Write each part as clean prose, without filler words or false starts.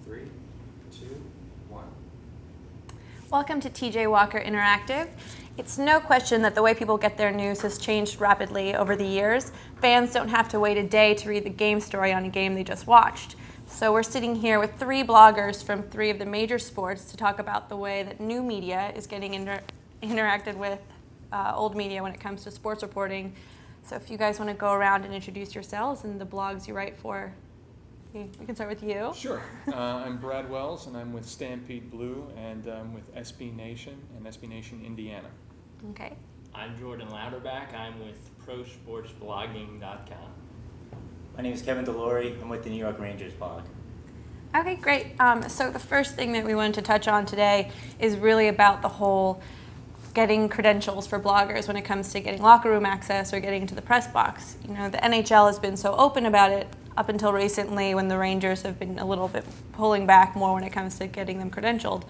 3, 2, 1. Welcome to TJ Walker Interactive. It's no question that the way people get their news has changed rapidly over the years. Fans don't have to wait a day to read the game story on a game they just watched. So we're sitting here with 3 bloggers from 3 of the major sports to talk about the way that new media is getting interacted with old media when it comes to sports reporting. So if you guys want to go around and introduce yourselves and the blogs you write for, we can start with you. Sure. I'm Brad Wells, and I'm with Stampede Blue, and with SB Nation and SB Nation Indiana. Okay. I'm Jordan Lauterbach. I'm with ProSportsBlogging.com. My name is Kevin DeLury. I'm with the New York Rangers blog. Okay, great. So the first thing that we wanted to touch on today is really about the whole getting credentials for bloggers when it comes to getting locker room access or getting into the press box. You know, the NHL has been so open about it up until recently, when the Rangers have been a little bit pulling back more when it comes to getting them credentialed.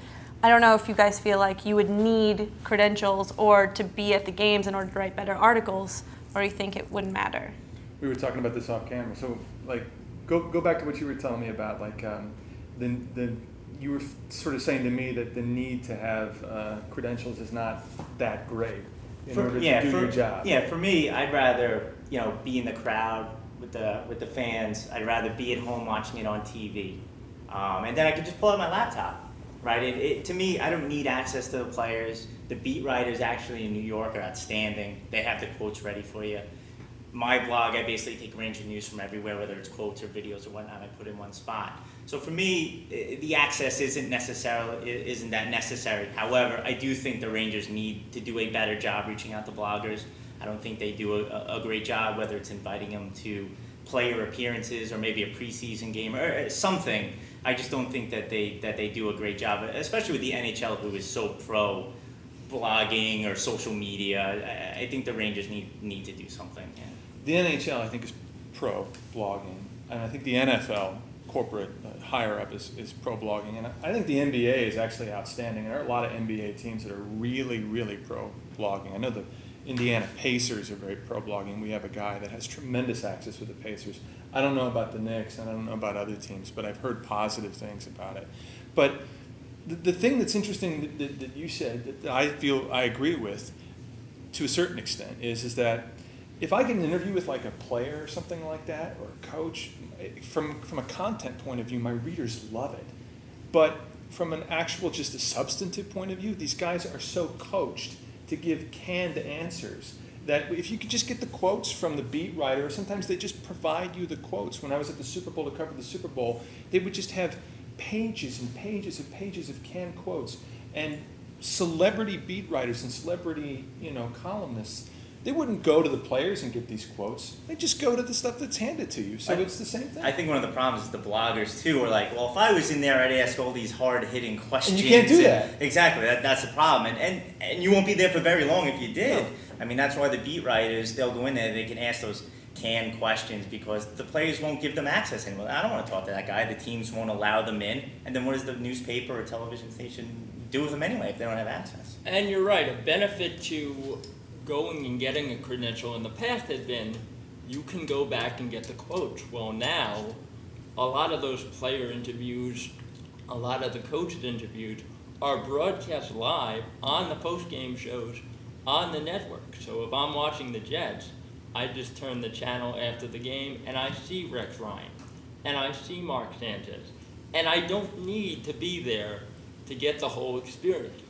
I don't know if you guys feel like you would need credentials or to be at the games in order to write better articles, or you think it wouldn't matter? We were talking about this off camera. So, like, go back to what you were telling me about, like, you were sort of saying to me that the need to have credentials is not that great in order to do your job. Yeah, for me, I'd rather be in the crowd with the fans. I'd rather be at home watching it on TV, and then I could just pull out my laptop. Right? To me, I don't need access to the players. The beat writers actually in New York are outstanding. They have the quotes ready for you. My blog, I basically take Ranger news from everywhere, whether it's quotes or videos or whatnot. I put in one spot. So for me, the access isn't that necessary. However, I do think the Rangers need to do a better job reaching out to bloggers. I don't think they do a great job, whether it's inviting them to player appearances or maybe a preseason game or something. I just don't think that they do a great job, especially with the NHL, who is so pro blogging or social media. I think the Rangers need to do something. Yeah. The NHL, I think, is pro blogging, and I think the NFL corporate higher up is pro blogging, and I think the NBA is actually outstanding. There are a lot of NBA teams that are really, really pro blogging. I know the Indiana Pacers are very pro blogging. We have a guy that has tremendous access with the Pacers. I don't know about the Knicks, and I don't know about other teams, but I've heard positive things about it. But the thing that's interesting that you said that I feel I agree with to a certain extent is that if I get an interview with like a player or something like that, or a coach, from a content point of view, my readers love it. But from an actual, just a substantive point of view, these guys are so coached to give canned answers that if you could just get the quotes from the beat writer, sometimes they just provide you the quotes. When I was at the Super Bowl to cover the Super Bowl, they would just have pages and pages and pages of canned quotes. And celebrity beat writers and celebrity, columnists, they wouldn't go to the players and get these quotes. They just go to the stuff that's handed to you. So it's the same thing. I think one of the problems is the bloggers too are like, well, if I was in there, I'd ask all these hard-hitting questions. And you can't do that. Exactly. That's the problem. And you won't be there for very long if you did. No. I mean, that's why the beat writers, they'll go in there, they can ask those canned questions because the players won't give them access anymore. I don't want to talk to that guy. The teams won't allow them in. And then what does the newspaper or television station do with them anyway if they don't have access? And you're right, a benefit to going and getting a credential in the past had been you can go back and get the quotes. Well, now, a lot of those player interviews, a lot of the coaches interviews are broadcast live on the post-game shows on the network. So if I'm watching the Jets, I just turn the channel after the game and I see Rex Ryan and I see Mark Sanchez. And I don't need to be there to get the whole experience.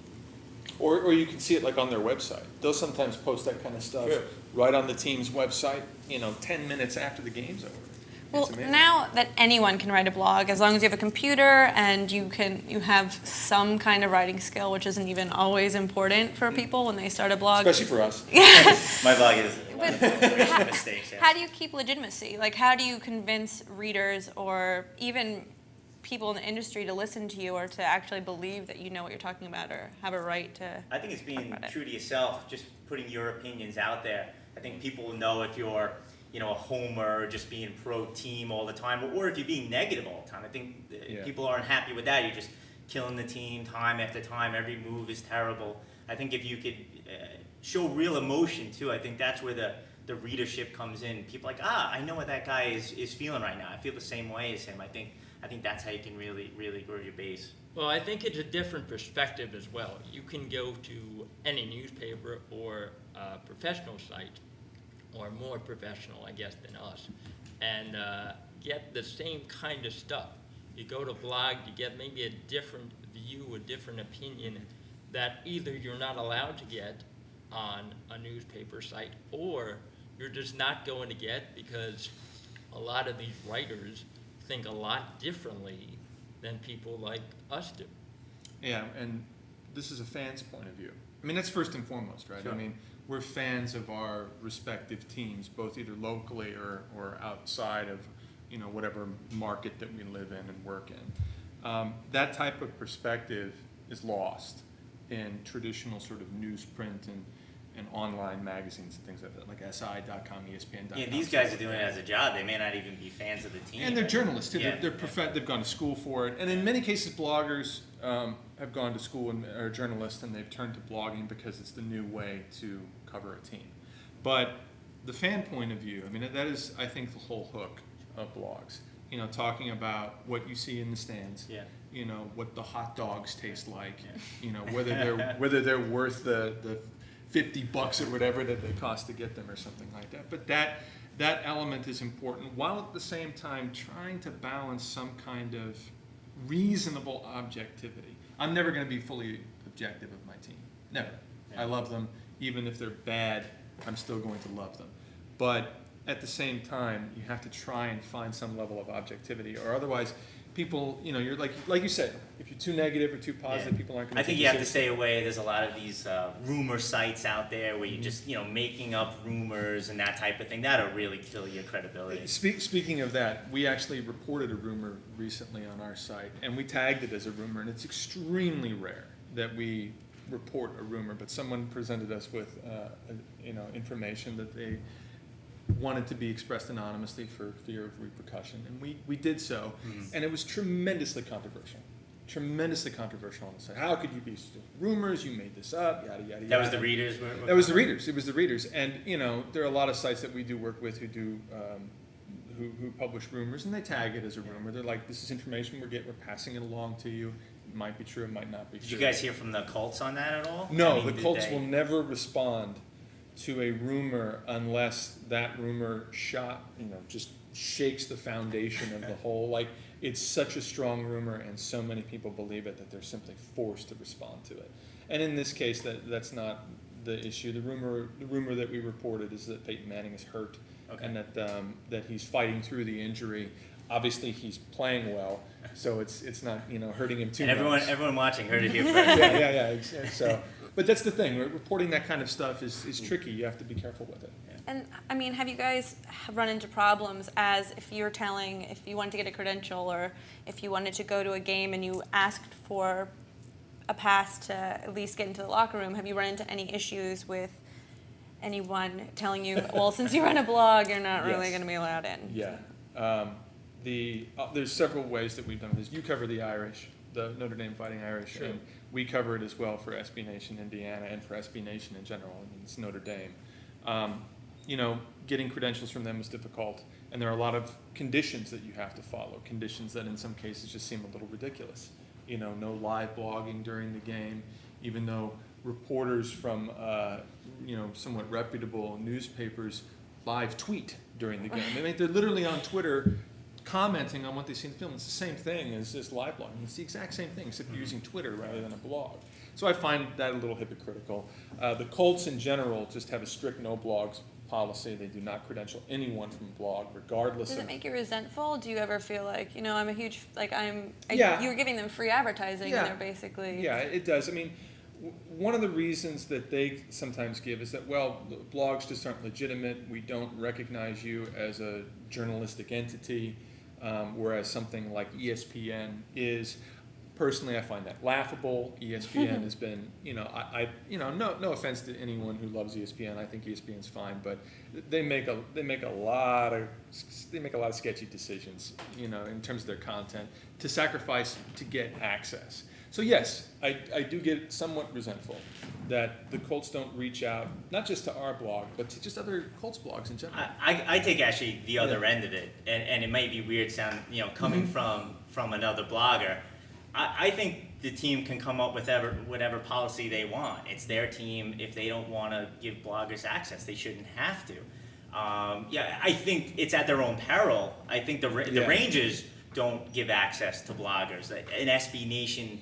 Or you can see it like on their website. They'll sometimes post that kind of stuff right on the team's website, 10 minutes after the game's over. Well, now that anyone can write a blog, as long as you have a computer and you have some kind of writing skill, which isn't even always important for people when they start a blog. Especially for us. My blog is mistakes. How do you keep legitimacy? Like, how do you convince readers or even people in the industry to listen to you or to actually believe that you know what you're talking about or have a right to I think it's being true to yourself, just putting your opinions out there. I think people know if you're a homer, just being pro-team all the time, or if you're being negative all the time. I think people aren't happy with that. You're just killing the team time after time. Every move is terrible. I think if you could show real emotion, too, I think that's where the readership comes in, people are like, I know what that guy is feeling right now. I feel the same way as him. I think that's how you can really grow your base. Well, I think it's a different perspective as well. You can go to any newspaper or professional site, or more professional, I guess, than us, and get the same kind of stuff. You go to blog, you get maybe a different view, a different opinion that either you're not allowed to get on a newspaper site, or you're just not going to get because a lot of these writers think a lot differently than people like us do. Yeah, and this is a fan's point of view. I mean, that's first and foremost, right? Sure. I mean, we're fans of our respective teams, both either locally or outside of, whatever market that we live in and work in. That type of perspective is lost in traditional sort of newsprint and online magazines and things like that, like SI.com, ESPN.com. Yeah, these guys are doing it as a job. They may not even be fans of the team. And they're journalists too. Yeah. They've gone to school for it. And in many cases, bloggers have gone to school and are journalists, and they've turned to blogging because it's the new way to cover a team. But the fan point of view, I mean, that is, I think, the whole hook of blogs. Talking about what you see in the stands. Yeah. What the hot dogs taste like. Yeah. Whether they're worth the $50 or whatever that they cost to get them or something like that. But that element is important, while at the same time trying to balance some kind of reasonable objectivity. I'm never going to be fully objective of my team. Never. Yeah. I love them. Even if they're bad, I'm still going to love them. But at the same time, you have to try and find some level of objectivity, or otherwise people, you're like you said, if you're too negative or too positive, people aren't going to. I think you have to stay away. There's a lot of these rumor sites out there where you just, making up rumors and that type of thing. That'll really kill your credibility. Speaking of that, we actually reported a rumor recently on our site, and we tagged it as a rumor, and it's extremely rare that we report a rumor, but someone presented us with, information that they wanted to be expressed anonymously for fear of repercussion, and we did so, and it was tremendously controversial on the site. How could you be rumors? You made this up, yada yada yada. That was the readers. That was the readers. It was the readers, and there are a lot of sites that we do work with who do who publish rumors, and they tag it as a rumor. They're like, this is information we're passing it along to you. It might be true, it might not be true. Did you guys hear from the Colts on that at all? No, the Colts will never respond to a rumor unless that rumor just shakes the foundation of the whole. Like, it's such a strong rumor and so many people believe it that they're simply forced to respond to it. And in this case, that's not the issue. The rumor that we reported is that Peyton Manning is hurt, and that he's fighting through the injury. Obviously, he's playing well, so it's not hurting him too much. Everyone watching heard it here first. Yeah. So, but that's the thing. Reporting that kind of stuff is tricky. You have to be careful with it. Yeah. And I mean, have you guys run into problems as if you wanted to get a credential, or if you wanted to go to a game and you asked for a pass to at least get into the locker room? Have you run into any issues with anyone telling you, well, since you run a blog, you're not really going to be allowed in? Yeah. There's several ways that we've done this. You cover the Irish, the Notre Dame Fighting Irish, Sure. and we cover it as well for SB Nation Indiana and for SB Nation in general. I mean, it's Notre Dame. Getting credentials from them is difficult, and there are a lot of conditions that you have to follow, conditions that in some cases just seem a little ridiculous. No live blogging during the game, even though reporters from, somewhat reputable newspapers live tweet during the game. I mean, they're literally on Twitter commenting on what they see in the film. It's the same thing as this live blogging. It's the exact same thing, except you're using Twitter rather than a blog. So I find that a little hypocritical. The Colts in general just have a strict no blogs policy. They do not credential anyone from a blog, regardless Does of... it make you resentful? Do you ever feel like, I'm a huge, Yeah. you're giving them free advertising, Yeah. and they're basically... Yeah, it does. I mean, one of the reasons that they sometimes give is that, well, the blogs just aren't legitimate. We don't recognize you as a journalistic entity, whereas something like ESPN is. Personally, I find that laughable. ESPN has been, no offense to anyone who loves ESPN. I think ESPN's fine, but they make a lot of sketchy decisions, in terms of their content to sacrifice to get access. So yes, I do get somewhat resentful that the Colts don't reach out, not just to our blog, but to just other Colts blogs in general. I take actually the other end of it, and it might be weird sound, coming from another blogger. I think the team can come up with whatever policy they want. It's their team. If they don't want to give bloggers access, they shouldn't have to. I think it's at their own peril. I think the Rangers don't give access to bloggers. An SB Nation.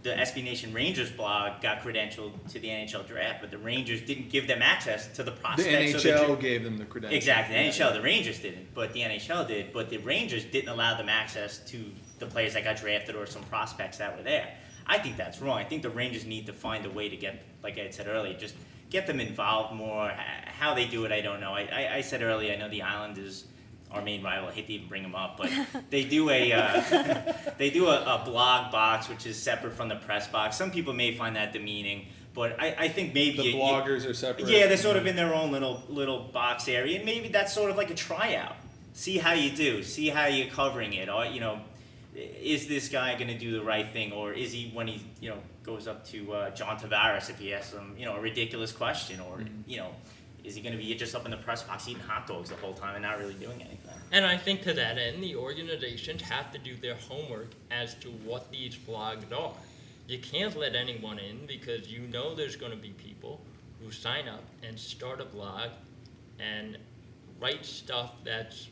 The SB Nation Rangers blog got credentialed to the NHL draft, but the Rangers didn't give them access to the prospects. The NHL gave them the credentials. Exactly, the NHL, the Rangers didn't, but the NHL did. But the Rangers didn't allow them access to the players that got drafted or some prospects that were there. I think that's wrong. I think the Rangers need to find a way to get, like I said earlier, just get them involved more. How they do it, I don't know. I said earlier, I know the Islanders, our main rival, I hate to even bring them up, but they do a blog box which is separate from the press box. Some people may find that demeaning, but I think maybe the bloggers are separate. Yeah, they're sort of in their own little box area, and maybe that's sort of like a tryout. See how you do. See how you're covering it. Or is this guy going to do the right thing, or is he, when he goes up to John Tavares, if he asks him a ridiculous question, or is he going to be just up in the press box eating hot dogs the whole time and not really doing anything? And I think to that end, the organizations have to do their homework as to what these blogs are. You can't let anyone in because there's going to be people who sign up and start a blog and write stuff that's,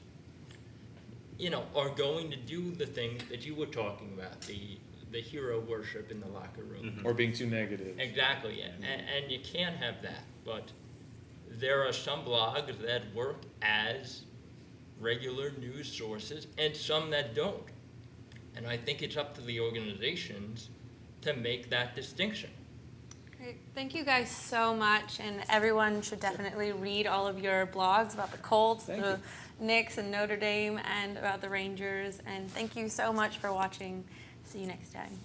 are going to do the things that you were talking about, the hero worship in the locker room. Or being too negative. Exactly, yeah. And you can't have that. But there are some blogs that work as regular news sources and some that don't. And I think it's up to the organizations to make that distinction. Great. Thank you guys so much, and everyone should definitely read all of your blogs about the Colts, the Knicks and Notre Dame, and about the Rangers. And thank you so much for watching. See you next time.